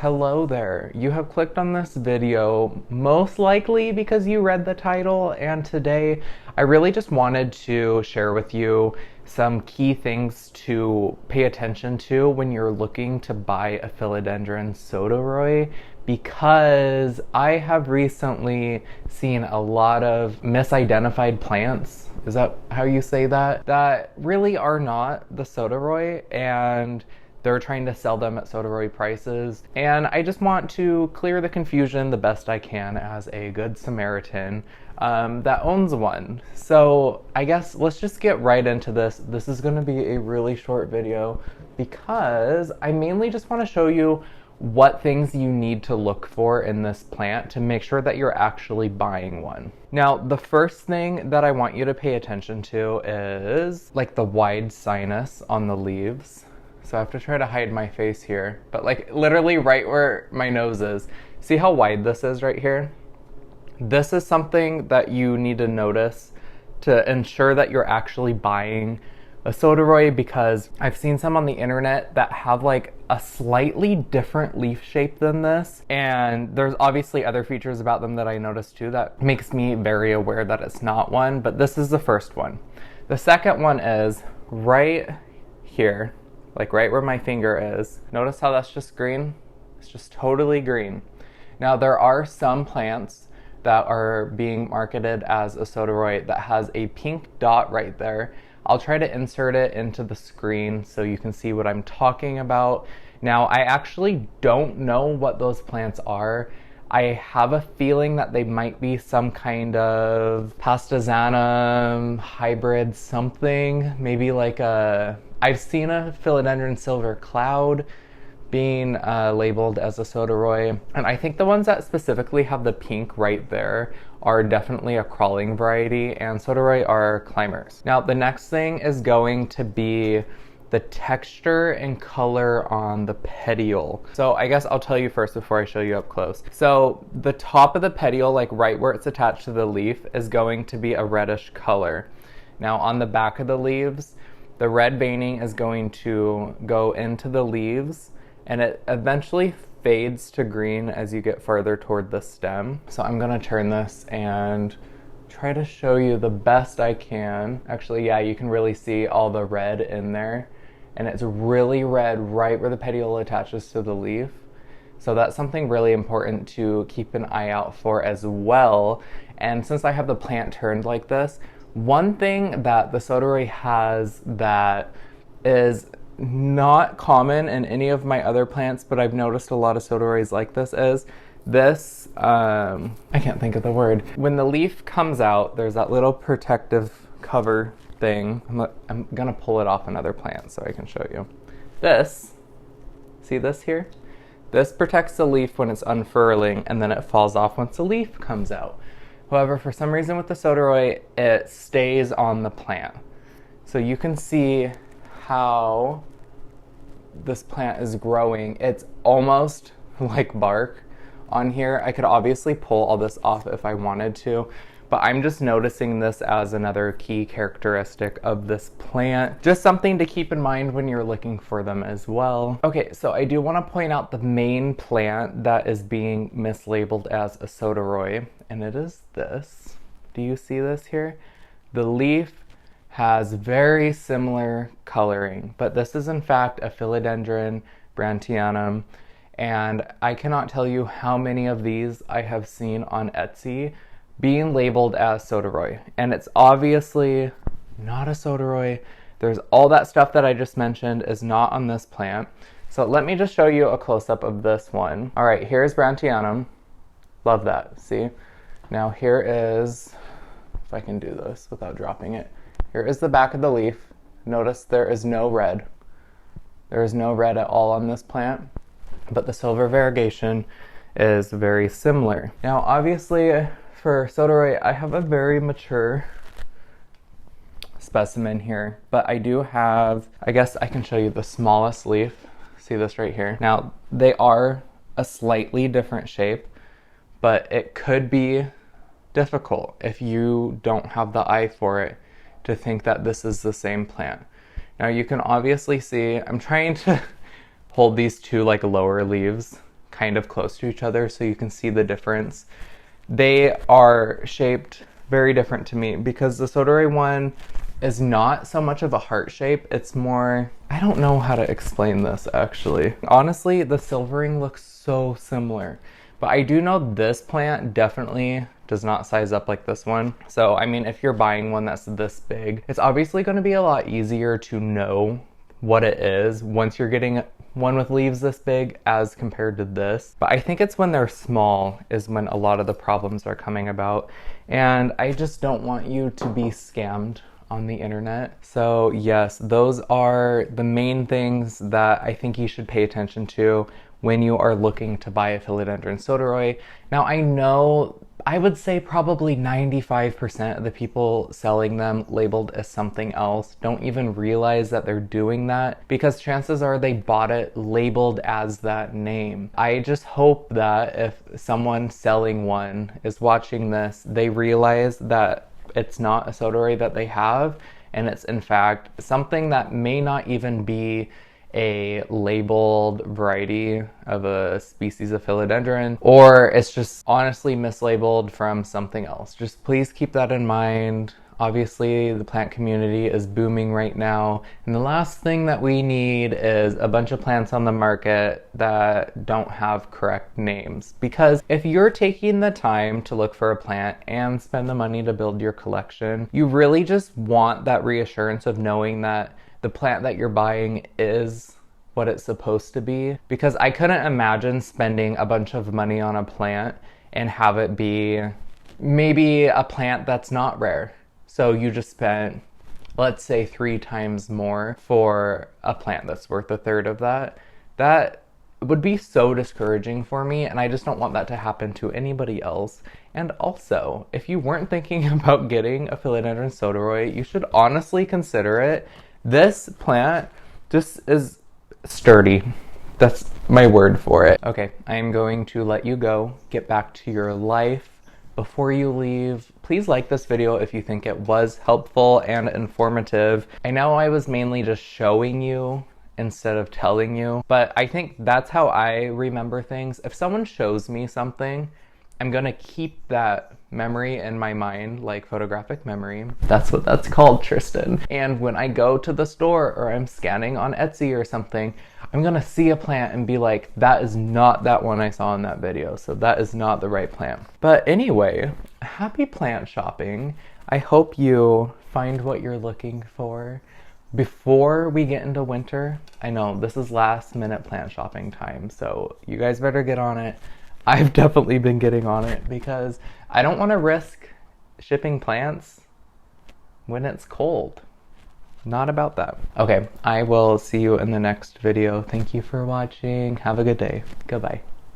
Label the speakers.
Speaker 1: Hello there. You have clicked on this video most likely because you read the title, and today I really just wanted to share with you some key things to pay attention to when you're looking to buy a Philodendron Sodiroi, because I have recently seen a lot of misidentified plants, is that how you say that? That really are not the Sodiroi, and they're trying to sell them at Sodirois prices. And I just want to clear the confusion the best I can as a good Samaritan that owns one. So I guess let's just get right into this. This is going to be a really short video because I mainly just want to show you what things you need to look for in this plant to make sure that you're actually buying one. Now, the first thing that I want you to pay attention to is like the wide sinus on the leaves. So I have to try to hide my face here, but like literally right where my nose is. See how wide this is right here? This is something that you need to notice to ensure that you're actually buying a Sodiroi, because I've seen some on the internet that have like a slightly different leaf shape than this. And there's obviously other features about them that I noticed too that makes me very aware that it's not one, but this is the first one. The second one is right here. Like right where my finger is. Notice how that's just green? It's just totally green. Now there are some plants that are being marketed as a Sodiroi that has a pink dot right there. I'll try to insert it into the screen so you can see what I'm talking about. Now I actually don't know what those plants are. I have a feeling that they might be some kind of pastazanum hybrid something, maybe like I've seen a Philodendron silver cloud being labeled as a Sodiroi, and I think the ones that specifically have the pink right there are definitely a crawling variety, and Sodiroi are climbers. Now the next thing is going to be the texture and color on the petiole. So I guess I'll tell you first before I show you up close. So the top of the petiole, like right where it's attached to the leaf, is going to be a reddish color. Now on the back of the leaves, the red veining is going to go into the leaves, and it eventually fades to green as you get further toward the stem. So I'm gonna turn this and try to show you the best I can. Actually, yeah, you can really see all the red in there, and it's really red right where the petiole attaches to the leaf. So that's something really important to keep an eye out for as well. And since I have the plant turned like this, one thing that the Sodiroi has that is not common in any of my other plants, but I've noticed a lot of Sodirois like this, is this, I can't think of the word. When the leaf comes out, there's that little protective cover thing. I'm gonna pull it off another plant so I can show you. This, see this here? This protects the leaf when it's unfurling, and then it falls off once the leaf comes out. However, for some reason with the Sodiroi, it stays on the plant. So you can see how this plant is growing. It's almost like bark on here. I could obviously pull all this off if I wanted to, but I'm just noticing this as another key characteristic of this plant. Just something to keep in mind when you're looking for them as well. Okay, so I do want to point out the main plant that is being mislabeled as a Sodiroi, and it is this. Do you see this here? The leaf has very similar coloring, but this is in fact a Philodendron Brantianum, and I cannot tell you how many of these I have seen on Etsy being labeled as Sodiroi, and it's obviously not a Sodiroi. There's all that stuff that I just mentioned is not on this plant. So let me just show you a close-up of this one. All right, here's Brantianum. Love that, see? Now here is, if I can do this without dropping it, here is the back of the leaf. Notice there is no red. There is no red at all on this plant, but the silver variegation is very similar. Now obviously for Sodiroi, I have a very mature specimen here, but I do have, I guess I can show you the smallest leaf. See this right here? Now they are a slightly different shape, but it could be difficult if you don't have the eye for it to think that this is the same plant. Now you can obviously see, I'm trying to hold these two like lower leaves kind of close to each other so you can see the difference. They are shaped very different to me because the Sodoroi one is not so much of a heart shape. It's more, I don't know how to explain this actually. Honestly, the silvering looks so similar, but I do know this plant definitely does not size up like this one. So, I mean, if you're buying one that's this big, it's obviously going to be a lot easier to know what it is once you're getting one with leaves this big as compared to this. But I think it's when they're small is when a lot of the problems are coming about. And I just don't want you to be scammed on the internet. So yes, those are the main things that I think you should pay attention to when you are looking to buy a Philodendron Sodiroi. Now I know, I would say probably 95% of the people selling them labeled as something else don't even realize that they're doing that, because chances are they bought it labeled as that name. I just hope that if someone selling one is watching this, they realize that it's not a Sodoroi that they have, and it's in fact something that may not even be a labeled variety of a species of philodendron, or it's just honestly mislabeled from something else. Just please keep that in mind. Obviously, the plant community is booming right now, and the last thing that we need is a bunch of plants on the market that don't have correct names. Because if you're taking the time to look for a plant and spend the money to build your collection, you really just want that reassurance of knowing that the plant that you're buying is what it's supposed to be. Because I couldn't imagine spending a bunch of money on a plant and have it be maybe a plant that's not rare. So you just spent, let's say, 3 times more for a plant that's worth a third of that. That would be so discouraging for me, and I just don't want that to happen to anybody else. And also, if you weren't thinking about getting a Philodendron Sodiroi, you should honestly consider it. This plant just is sturdy. That's my word for it. Okay, I'm going to let you go, get back to your life. Before you leave, please like this video if you think it was helpful and informative. I know I was mainly just showing you instead of telling you, but I think that's how I remember things. If someone shows me something, I'm gonna keep that memory in my mind, like photographic memory. That's what that's called, Tristan. And when I go to the store or I'm scanning on Etsy or something, I'm gonna see a plant and be like, that is not that one I saw in that video, so that is not the right plant. But anyway, happy plant shopping. I hope you find what you're looking for before we get into winter. I know this is last minute plant shopping time, so you guys better get on it. I've definitely been getting on it because I don't want to risk shipping plants when it's cold. Not about that. Okay, I will see you in the next video. Thank you for watching. Have a good day. Goodbye.